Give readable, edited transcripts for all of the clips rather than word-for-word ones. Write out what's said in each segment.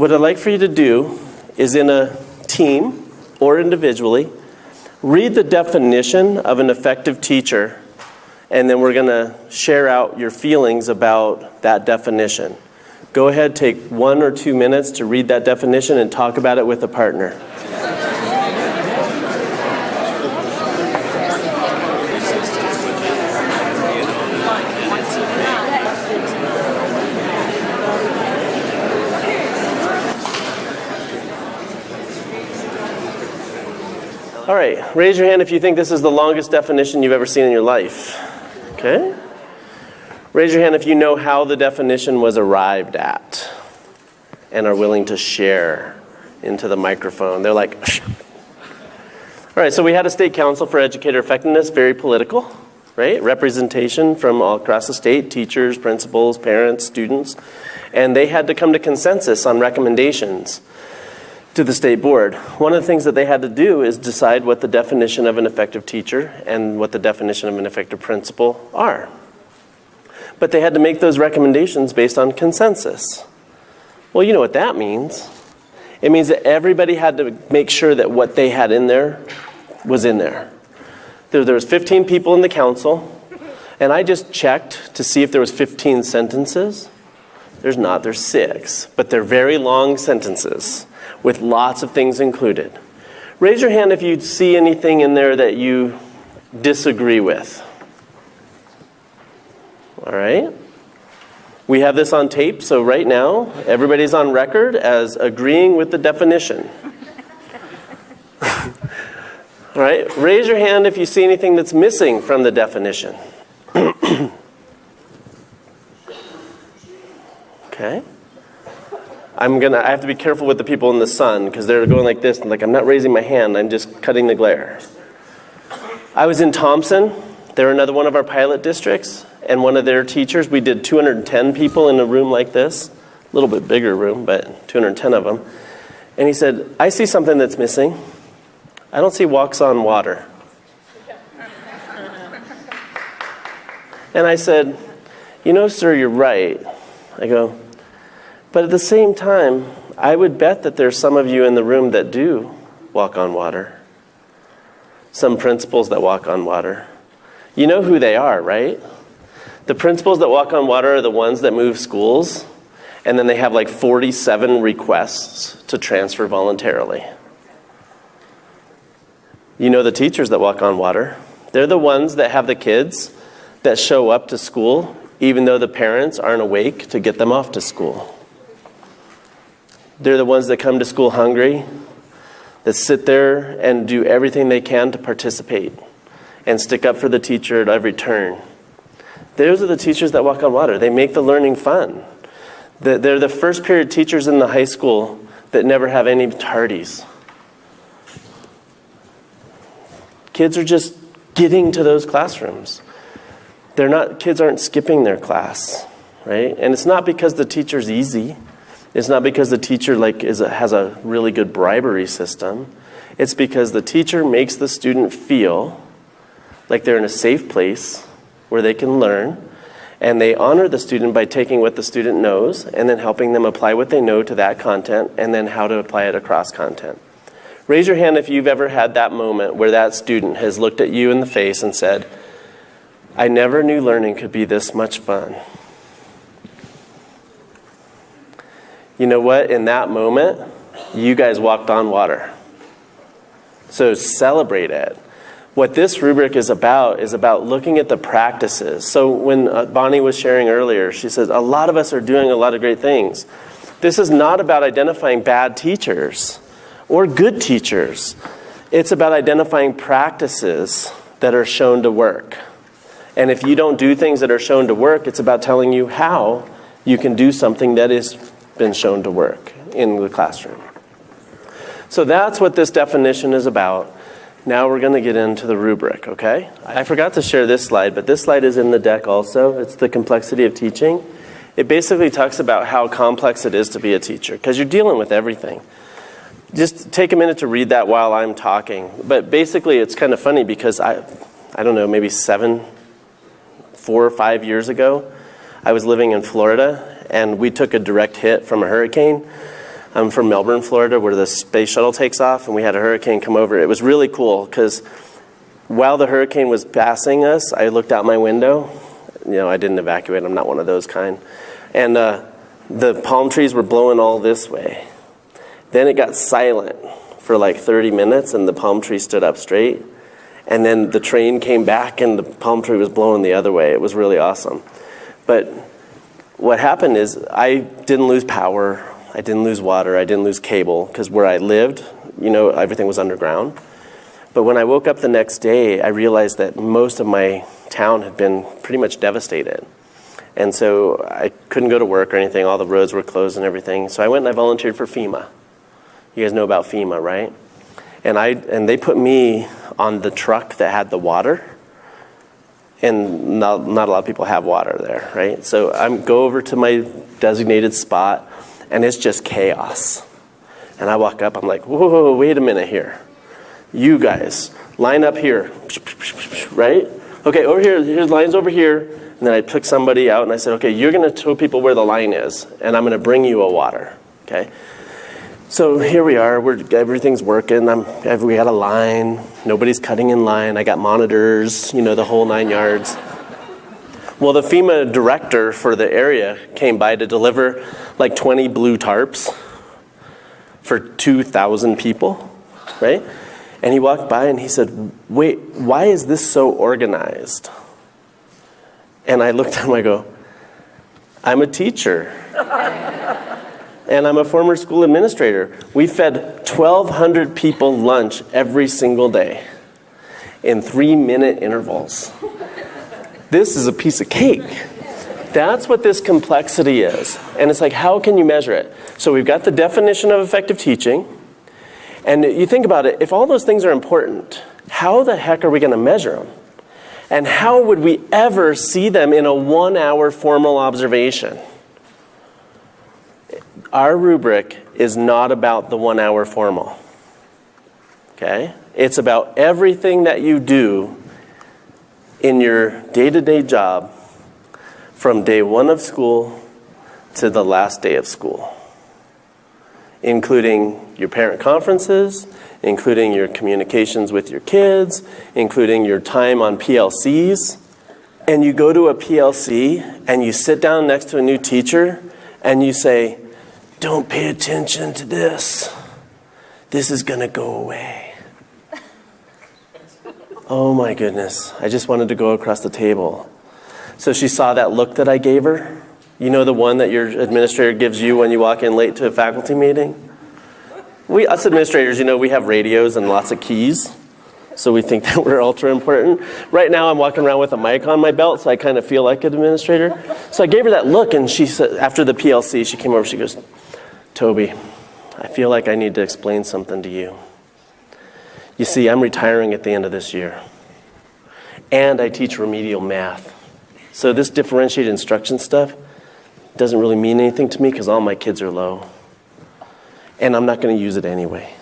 What I'd like for you to do is, in a team or individually, read the definition of an effective teacher, and then we're going to share out your feelings about that definition. Go ahead, take 1 or 2 minutes to read that definition and talk about it with a partner. All right, raise your hand if you think this is the longest definition you've ever seen in your life. Okay? Raise your hand if you know how the definition was arrived at and are willing to share into the microphone. They're like, all right, so we had a state council for educator effectiveness, very political, right? Representation from all across the state, teachers, principals, parents, students, and they had to come to consensus on recommendations to the state board. One of the things that they had to do is decide what the definition of an effective teacher and what the definition of an effective principal are. But they had to make those recommendations based on consensus. Well, you know what that means. It means that everybody had to make sure that what they had in there was in there. There was 15 people in the council, and I just checked to see if there was 15 sentences. There's not, there's 6, but they're very long sentences with lots of things included. Raise your hand if you see anything in there that you disagree with. All right? We have this on tape, so right now, everybody's on record as agreeing with the definition. All right? Raise your hand if you see anything that's missing from the definition. Okay? I have to be careful with the people in the sun because they're going like this, and like, I'm not raising my hand, I'm just cutting the glare. I was in Thompson. They're another one of our pilot districts, and one of their teachers, we did 210 people in a room like this, a little bit bigger room, but 210 of them. And he said, I see something that's missing. I don't see walks on water. And I said, you know, sir, you're right. I go, but at the same time, I would bet that there's some of you in the room that do walk on water. Some principals that walk on water. You know who they are, right? The principals that walk on water are the ones that move schools, and then they have like 47 requests to transfer voluntarily. You know the teachers that walk on water. They're the ones that have the kids that show up to school even though the parents aren't awake to get them off to school. They're the ones that come to school hungry, that sit there and do everything they can to participate and stick up for the teacher at every turn. Those are the teachers that walk on water. They make the learning fun. They're the first period teachers in the high school that never have any tardies. Kids are just getting to those classrooms. Kids aren't skipping their class, right? And it's not because the teacher's easy. It's not because the teacher has a really good bribery system. It's because the teacher makes the student feel like they're in a safe place where they can learn, and they honor the student by taking what the student knows and then helping them apply what they know to that content and then how to apply it across content. Raise your hand if you've ever had that moment where that student has looked at you in the face and said, I never knew learning could be this much fun. You know what? In that moment, you guys walked on water. So celebrate it. What this rubric is about looking at the practices. So when Bonnie was sharing earlier, she said, a lot of us are doing a lot of great things. This is not about identifying bad teachers or good teachers. It's about identifying practices that are shown to work. And if you don't do things that are shown to work, it's about telling you how you can do something that has been shown to work in the classroom. So that's what this definition is about. Now we're going to get into the rubric, okay? I forgot to share this slide, but this slide is in the deck also. It's the complexity of teaching. It basically talks about how complex it is to be a teacher, because you're dealing with everything. Just take a minute to read that while I'm talking. But basically, it's kind of funny because I don't know, maybe 4 or 5 years ago, I was living in Florida, and we took a direct hit from a hurricane. I'm from Melbourne, Florida, where the space shuttle takes off, and we had a hurricane come over. It was really cool because while the hurricane was passing us, I looked out my window. I didn't evacuate. I'm not one of those kind. And the palm trees were blowing all this way. Then it got silent for like 30 minutes, and the palm tree stood up straight. And then the train came back, and the palm tree was blowing the other way. It was really awesome. But what happened is I didn't lose power. I didn't lose water. I didn't lose cable, because where I lived, everything was underground. But when I woke up the next day, I realized that most of my town had been pretty much devastated. And so I couldn't go to work or anything. All the roads were closed and everything. So I went and I volunteered for FEMA. You guys know about FEMA, right? And they put me on the truck that had the water. And not a lot of people have water there, right? So I go over to my designated spot, and it's just chaos. And I walk up, I'm like, whoa, wait a minute here. You guys, line up here, right? Okay, over here, here's lines over here. And then I took somebody out and I said, okay, you're gonna show people where the line is, and I'm gonna bring you a water, okay? So here we are, everything's working, we got a line, nobody's cutting in line, I got monitors, the whole 9 yards. Well, the FEMA director for the area came by to deliver like 20 blue tarps for 2,000 people, right? And he walked by and he said, wait, why is this so organized? And I looked at him, I go, I'm a teacher. And I'm a former school administrator. We fed 1,200 people lunch every single day in 3-minute intervals. This is a piece of cake. That's what this complexity is. And it's like, how can you measure it? So we've got the definition of effective teaching. And you think about it, if all those things are important, how the heck are we going to measure them? And how would we ever see them in a 1-hour formal observation? Our rubric is not about the 1-hour formal. Okay? It's about everything that you do in your day-to-day job from day 1 of school to the last day of school, including your parent conferences, including your communications with your kids, including your time on PLCs. And you go to a PLC and you sit down next to a new teacher and you say, don't pay attention to this. This is going to go away. Oh my goodness. I just wanted to go across the table. So she saw that look that I gave her. You know, the one that your administrator gives you when you walk in late to a faculty meeting? Us administrators, we have radios and lots of keys. So we think that we're ultra important. Right now I'm walking around with a mic on my belt, so I kind of feel like an administrator. So I gave her that look, and she said, after the PLC, she came over, she goes, Toby, I feel like I need to explain something to you. You see, I'm retiring at the end of this year. And I teach remedial math. So this differentiated instruction stuff doesn't really mean anything to me because all my kids are low. And I'm not going to use it anyway.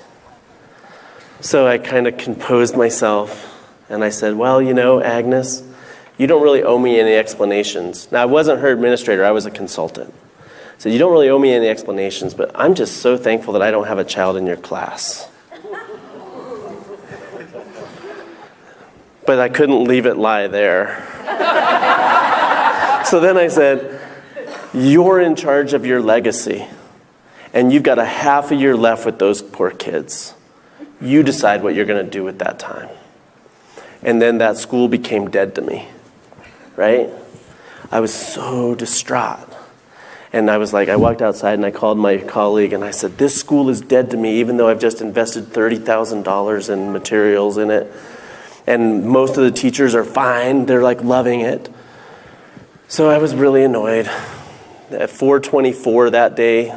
So I kind of composed myself and I said, well, Agnes, you don't really owe me any explanations. Now, I wasn't her administrator, I was a consultant. So you don't really owe me any explanations, but I'm just so thankful that I don't have a child in your class. But I couldn't leave it lie there. So then I said, you're in charge of your legacy. And you've got a half a year left with those poor kids. You decide what you're going to do with that time. And then that school became dead to me, right? I was so distraught. And I walked outside and I called my colleague and I said, this school is dead to me, even though I've just invested $30,000 in materials in it. And most of the teachers are fine. They're loving it. So I was really annoyed. At 4:24 that day,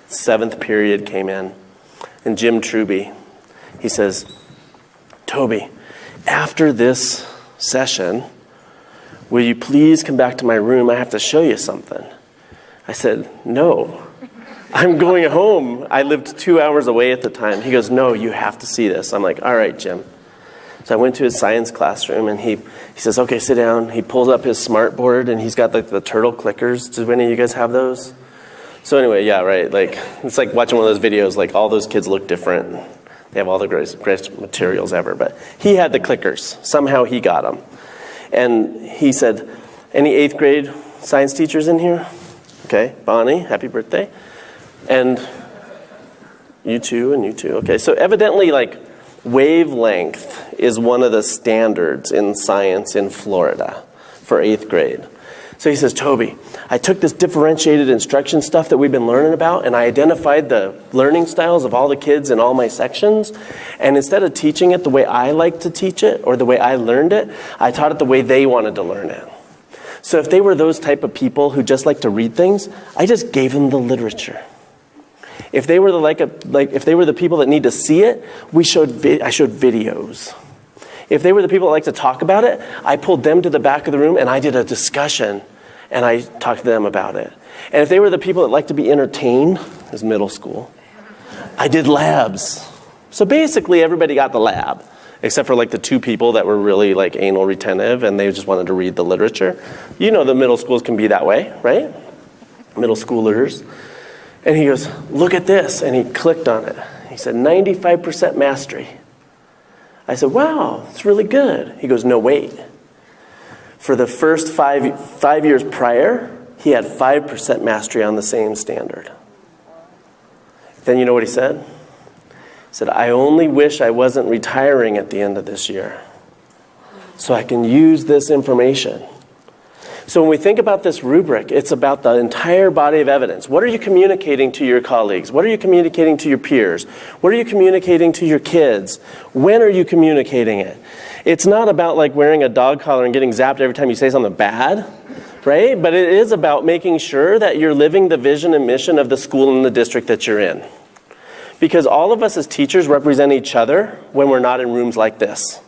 7th period came in, and Jim Truby, he says, Toby, after this session, will you please come back to my room? I have to show you something. I said, no, I'm going home. I lived 2 hours away at the time. He goes, no, you have to see this. I'm like, all right, Jim. So I went to his science classroom, and he says, okay, sit down. He pulls up his smart board, and he's got the turtle clickers. Does any of you guys have those? So anyway, yeah, right. Like, it's like watching one of those videos, like all those kids look different. They have all the greatest materials ever. But he had the clickers. Somehow he got them. And he said, any 8th grade science teachers in here? Okay, Bonnie, happy birthday. And you too, and you too. Okay, so evidently, like, wavelength is one of the standards in science in Florida for 8th grade. So he says, Toby, I took this differentiated instruction stuff that we've been learning about, and I identified the learning styles of all the kids in all my sections. And instead of teaching it the way I like to teach it, or the way I learned it, I taught it the way they wanted to learn it. So if they were those type of people who just like to read things, I just gave them the literature. If they were if they were the people that need to see it, I showed videos. If they were the people that like to talk about it, I pulled them to the back of the room and I did a discussion and I talked to them about it. And if they were the people that like to be entertained, it was middle school, I did labs. So basically everybody got the lab, except for like the 2 people that were really like anal retentive and they just wanted to read the literature. You know the middle schools can be that way, right? Middle schoolers. And he goes, look at this. And he clicked on it. He said, 95% mastery. I said, wow, that's really good. He goes, no, wait. For the first five years prior, he had 5% mastery on the same standard. Then you know what he said? He said, I only wish I wasn't retiring at the end of this year so I can use this information. So when we think about this rubric, it's about the entire body of evidence. What are you communicating to your colleagues? What are you communicating to your peers? What are you communicating to your kids? When are you communicating it? It's not about like wearing a dog collar and getting zapped every time you say something bad, right? But it is about making sure that you're living the vision and mission of the school and the district that you're in. Because all of us as teachers represent each other when we're not in rooms like this.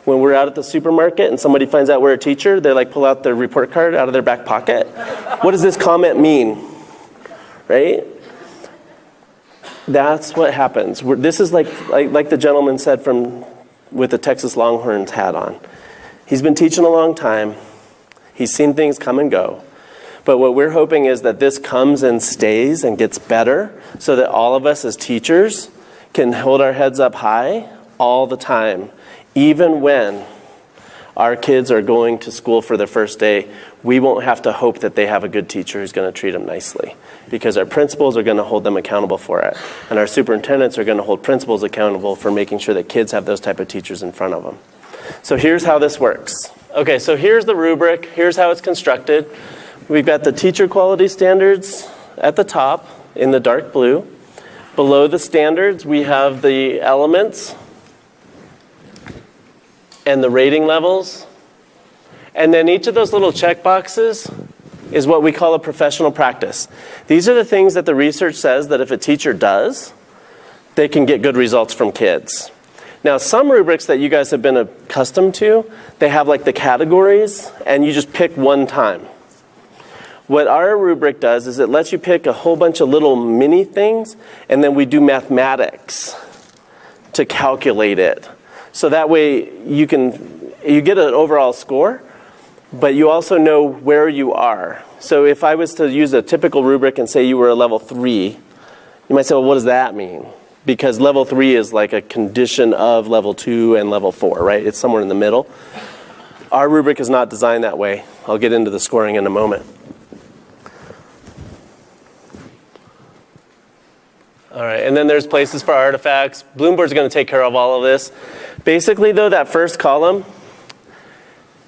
When we're out at the supermarket and somebody finds out we're a teacher, they like pull out their report card out of their back pocket. What does this comment mean? Right? That's what happens. This is like the gentleman said with the Texas Longhorns hat on. He's been teaching a long time. He's seen things come and go. But what we're hoping is that this comes and stays and gets better so that all of us as teachers can hold our heads up high all the time. Even when our kids are going to school for their first day, we won't have to hope that they have a good teacher who's going to treat them nicely, because our principals are going to hold them accountable for it. And our superintendents are going to hold principals accountable for making sure that kids have those type of teachers in front of them. So here's how this works. Okay, so here's the rubric. Here's how it's constructed. We've got the teacher quality standards at the top in the dark blue. Below the standards, we have the elements and the rating levels. And then each of those little check boxes is what we call a professional practice. These are the things that the research says that if a teacher does, they can get good results from kids. Now, some rubrics that you guys have been accustomed to, they have like the categories, and you just pick one time. What our rubric does is it lets you pick a whole bunch of little mini things, and then we do mathematics to calculate it. So that way you get an overall score, but you also know where you are. So if I was to use a typical rubric and say you were a level 3, you might say, well, what does that mean? Because level 3 is like a condition of level 2 and level 4, right? It's somewhere in the middle. Our rubric is not designed that way. I'll get into the scoring in a moment. All right, and then there's places for artifacts. Bloomboard's going to take care of all of this. Basically, though, that first column,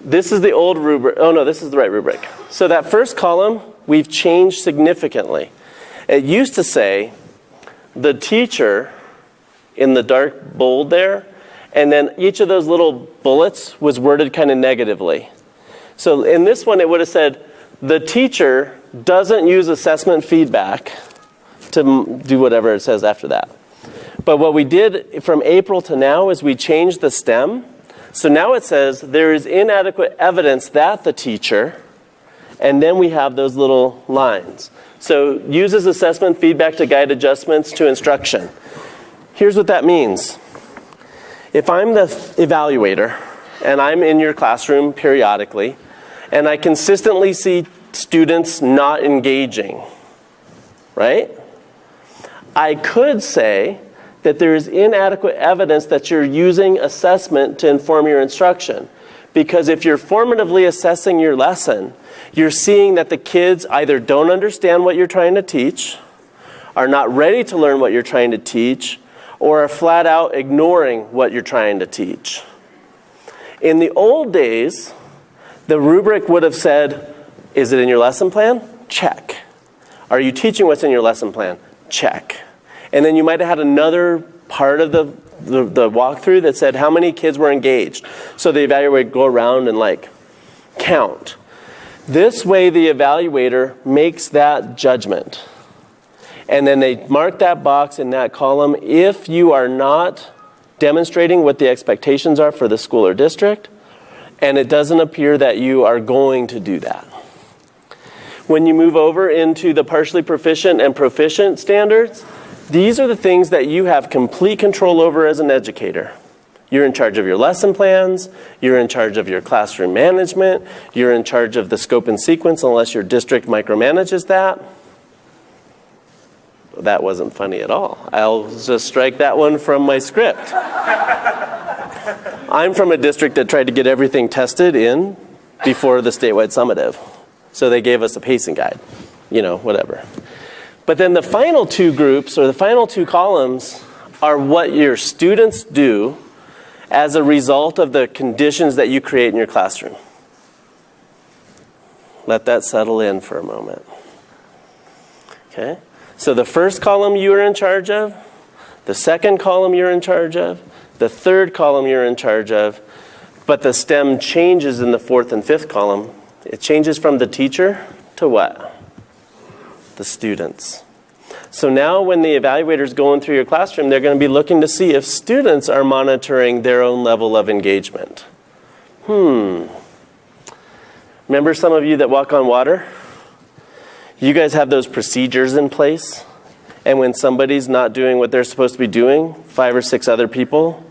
this is the old rubric. Oh, no, this is the right rubric. So that first column, we've changed significantly. It used to say the teacher in the dark bold there, and then each of those little bullets was worded kind of negatively. So in this one, it would have said, the teacher doesn't use assessment feedback to do whatever it says after that. But what we did from April to now is we changed the stem. So now it says there is inadequate evidence that the teacher, and then we have those little lines. So uses assessment feedback to guide adjustments to instruction. Here's what that means. If I'm the evaluator and I'm in your classroom periodically and I consistently see students not engaging, right? I could say that there is inadequate evidence that you're using assessment to inform your instruction. Because if you're formatively assessing your lesson, you're seeing that the kids either don't understand what you're trying to teach, are not ready to learn what you're trying to teach, or are flat out ignoring what you're trying to teach. In the old days, the rubric would have said, is it in your lesson plan? Check. Are you teaching what's in your lesson plan? Check. And then you might have had another part of the walkthrough that said how many kids were engaged. So the evaluator would go around and count. This way the evaluator makes that judgment. And then they mark that box in that column if you are not demonstrating what the expectations are for the school or district, and it doesn't appear that you are going to do that. When you move over into the partially proficient and proficient standards, these are the things that you have complete control over as an educator. You're in charge of your lesson plans, you're in charge of your classroom management, you're in charge of the scope and sequence unless your district micromanages that. That wasn't funny at all. I'll just strike that one from my script. I'm from a district that tried to get everything tested in before the statewide summative. So they gave us a pacing guide, whatever. But then the final two groups, or the final two columns, are what your students do as a result of the conditions that you create in your classroom. Let that settle in for a moment. Okay? So the first column you are in charge of, the second column you're in charge of, the third column you're in charge of, but the STEM changes in the fourth and fifth column. It changes from the teacher to what? The students. So now when the evaluator's going through your classroom, they're going to be looking to see if students are monitoring their own level of engagement. Remember some of you that walk on water? You guys have those procedures in place, and when somebody's not doing what they're supposed to be doing, 5 or 6 other people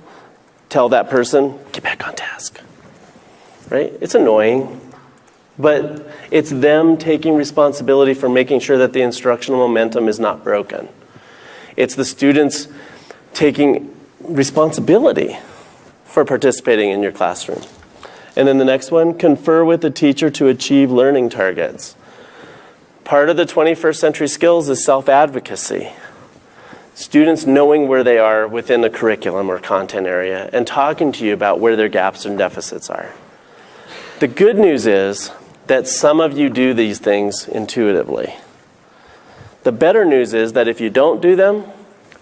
tell that person, get back on task. Right? It's annoying, but it's them taking responsibility for making sure that the instructional momentum is not broken. It's the students taking responsibility for participating in your classroom. And then the next one, confer with the teacher to achieve learning targets. Part of the 21st century skills is self-advocacy. Students knowing where they are within a curriculum or content area and talking to you about where their gaps and deficits are. The good news is that some of you do these things intuitively. The better news is that if you don't do them,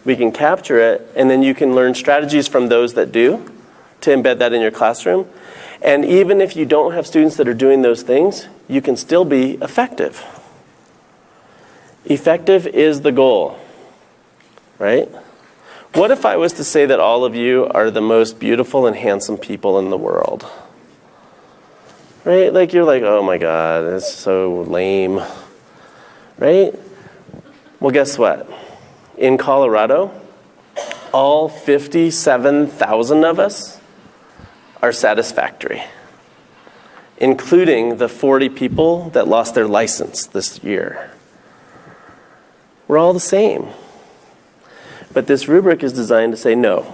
we can capture it, and then you can learn strategies from those that do to embed that in your classroom. And even if you don't have students that are doing those things, you can still be effective. Effective is the goal, right? What if I was to say that all of you are the most beautiful and handsome people in the world? Right? You're like, oh my God, it's so lame. Right? Well, guess what? In Colorado, all 57,000 of us are satisfactory, including the 40 people that lost their license this year. We're all the same. But this rubric is designed to say no.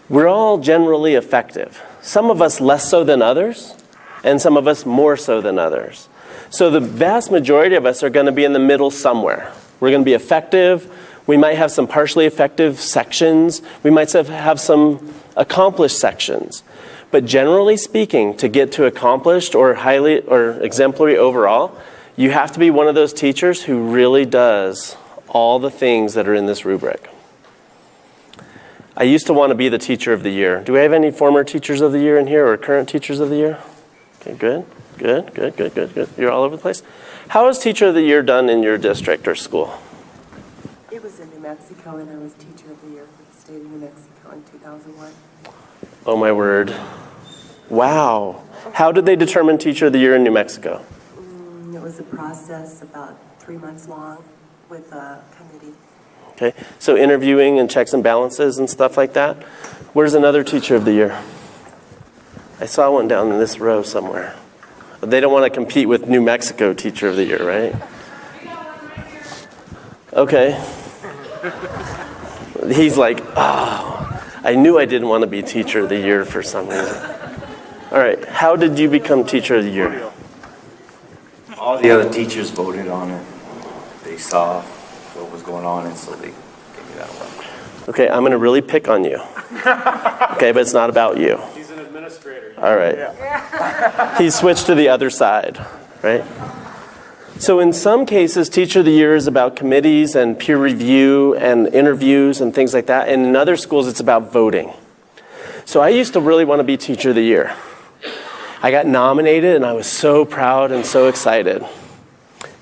We're all generally effective. Some of us less so than others, and some of us more so than others. So the vast majority of us are going to be in the middle somewhere. We're going to be effective. We might have some partially effective sections. We might have some accomplished sections. But generally speaking, to get to accomplished or highly or exemplary overall, you have to be one of those teachers who really does all the things that are in this rubric. I used to want to be the teacher of the year. Do we have any former teachers of the year in here or current teachers of the year? Okay, good. You're all over the place. How is teacher of the year done in your district or school? It was in New Mexico, and I was teacher of the year for the state of New Mexico in 2001. Oh my word. Wow. How did they determine teacher of the year in New Mexico? It was a process about 3 months long with a committee. Okay, so interviewing and checks and balances and stuff like that. Where's another teacher of the year? I saw one down in this row somewhere. They don't want to compete with New Mexico teacher of the year, right? Okay. He's like, oh, I knew I didn't want to be teacher of the year for some reason. All right, how did you become teacher of the year? All the other teachers voted on it. They saw what was going on, and so they gave me that award. Okay, I'm going to really pick on you. Okay, but it's not about you. He's an administrator. All right. He switched to the other side, right? So in some cases, Teacher of the Year is about committees and peer review and interviews and things like that. And in other schools, it's about voting. So I used to really want to be Teacher of the Year. I got nominated, and I was so proud and so excited.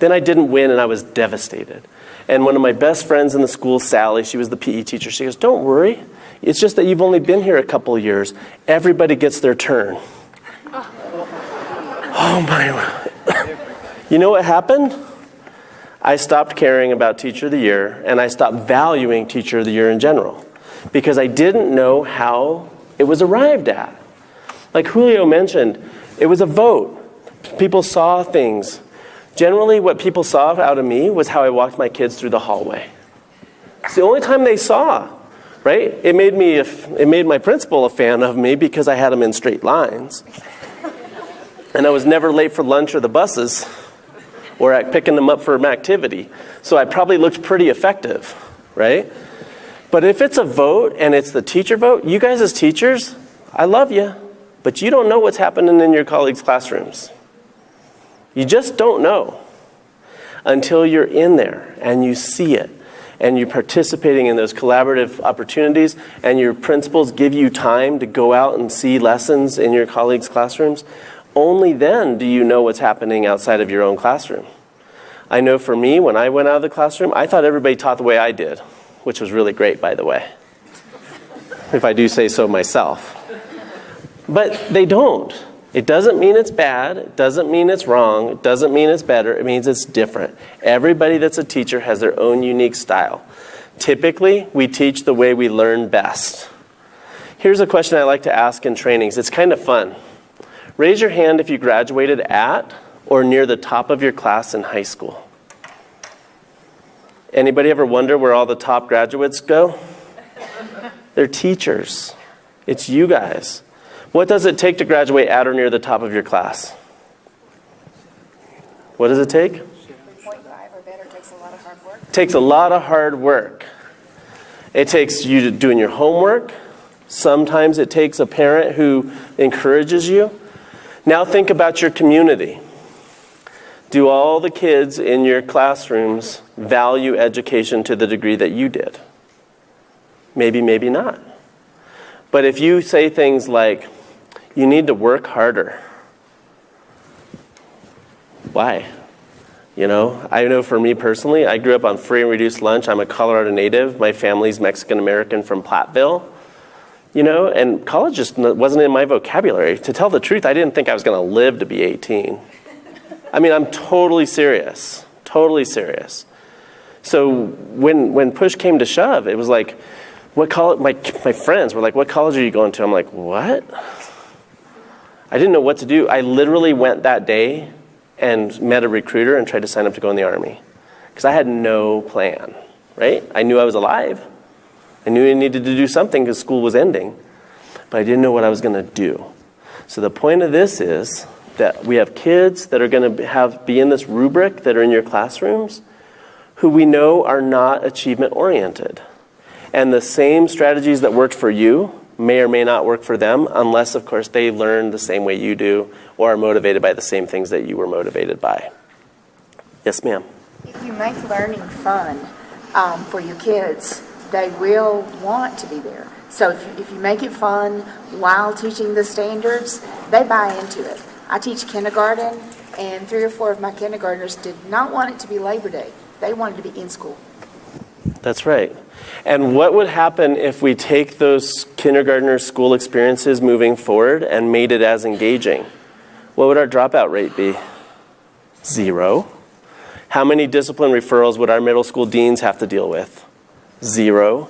Then I didn't win, and I was devastated. And one of my best friends in the school, Sally, she was the PE teacher, she goes, don't worry. It's just that you've only been here a couple of years. Everybody gets their turn. Oh, my. You know what happened? I stopped caring about Teacher of the Year, and I stopped valuing Teacher of the Year in general, because I didn't know how it was arrived at. Like Julio mentioned, it was a vote. People saw things. Generally, what people saw out of me was how I walked my kids through the hallway. It's the only time they saw, right? It made my principal a fan of me because I had them in straight lines. And I was never late for lunch or the buses, or at picking them up for an activity. So I probably looked pretty effective, right? But if it's a vote and it's the teacher vote, you guys as teachers, I love you, but you don't know what's happening in your colleagues' classrooms. You just don't know until you're in there and you see it and you're participating in those collaborative opportunities and your principals give you time to go out and see lessons in your colleagues' classrooms. Only then do you know what's happening outside of your own classroom. I know for me, when I went out of the classroom, I thought everybody taught the way I did, which was really great, by the way, if I do say so myself. But they don't. It doesn't mean it's bad. It doesn't mean it's wrong. It doesn't mean it's better. It means it's different. Everybody that's a teacher has their own unique style. Typically, we teach the way we learn best. Here's a question I like to ask in trainings. It's kind of fun. Raise your hand if you graduated at or near the top of your class in high school. Anybody ever wonder where all the top graduates go? They're teachers. It's you guys. What does it take to graduate at or near the top of your class? What does it take? 3.5 or better takes a lot of hard work. Takes a lot of hard work. It takes you doing your homework. Sometimes it takes a parent who encourages you. Now think about your community. Do all the kids in your classrooms value education to the degree that you did? Maybe, maybe not. But if you say things like, you need to work harder. Why? You know, I know for me personally, I grew up on free and reduced lunch. I'm a Colorado native. My family's Mexican-American from Platteville. You know, and college just wasn't in my vocabulary. To tell the truth, I didn't think I was going to live to be 18. I mean, I'm totally serious. Totally serious. So when push came to shove, it was like, what college? My friends were like, what college are you going to? I'm like, what? I didn't know what to do. I literally went that day and met a recruiter and tried to sign up to go in the Army. Because I had no plan, right? I knew I was alive. I knew I needed to do something because school was ending. But I didn't know what I was going to do. So the point of this is that we have kids that are going to be in this rubric that are in your classrooms who we know are not achievement-oriented. And the same strategies that worked for you may or may not work for them unless, of course, they learn the same way you do or are motivated by the same things that you were motivated by. Yes, ma'am. If you make learning fun for your kids, they will want to be there. So if you make it fun while teaching the standards, they buy into it. I teach kindergarten, and 3 or 4 of my kindergartners did not want it to be Labor Day. They wanted to be in school. That's right. And what would happen if we take those kindergartner school experiences moving forward and made it as engaging? What would our dropout rate be? 0. How many discipline referrals would our middle school deans have to deal with? 0.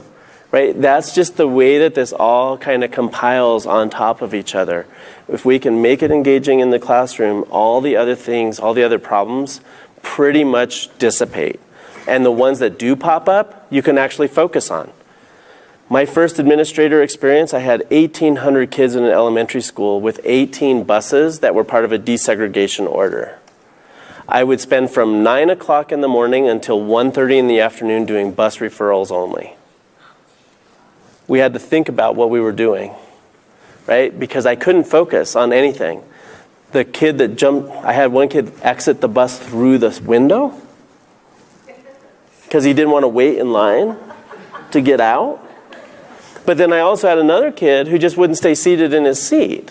Right? That's just the way that this all kind of compiles on top of each other. If we can make it engaging in the classroom, all the other things, all the other problems pretty much dissipate. and the ones that do pop up, you can actually focus on. My first administrator experience, I had 1,800 kids in an elementary school with 18 buses that were part of a desegregation order. I would spend from 9 o'clock in the morning until 1:30 in the afternoon doing bus referrals only. We had to think about what we were doing, right? Because I couldn't focus on anything. The kid that jumped, I had one kid exit the bus through the window because he didn't want to wait in line to get out. But then I also had another kid who just wouldn't stay seated in his seat,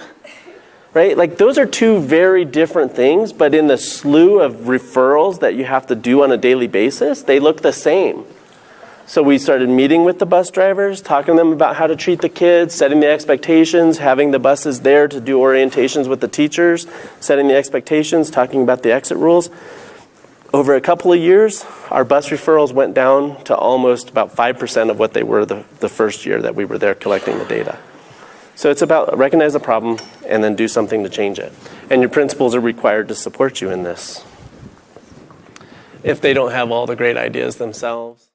right? Like those are two very different things, but in the slew of referrals that you have to do on a daily basis, they look the same. So we started meeting with the bus drivers, talking to them about how to treat the kids, setting the expectations, having the buses there to do orientations with the teachers, setting the expectations, talking about the exit rules. Over a couple of years, our bus referrals went down to almost about 5% of what they were the first year that we were there collecting the data. So it's about recognize the problem and then do something to change it. And your principals are required to support you in this if they don't have all the great ideas themselves.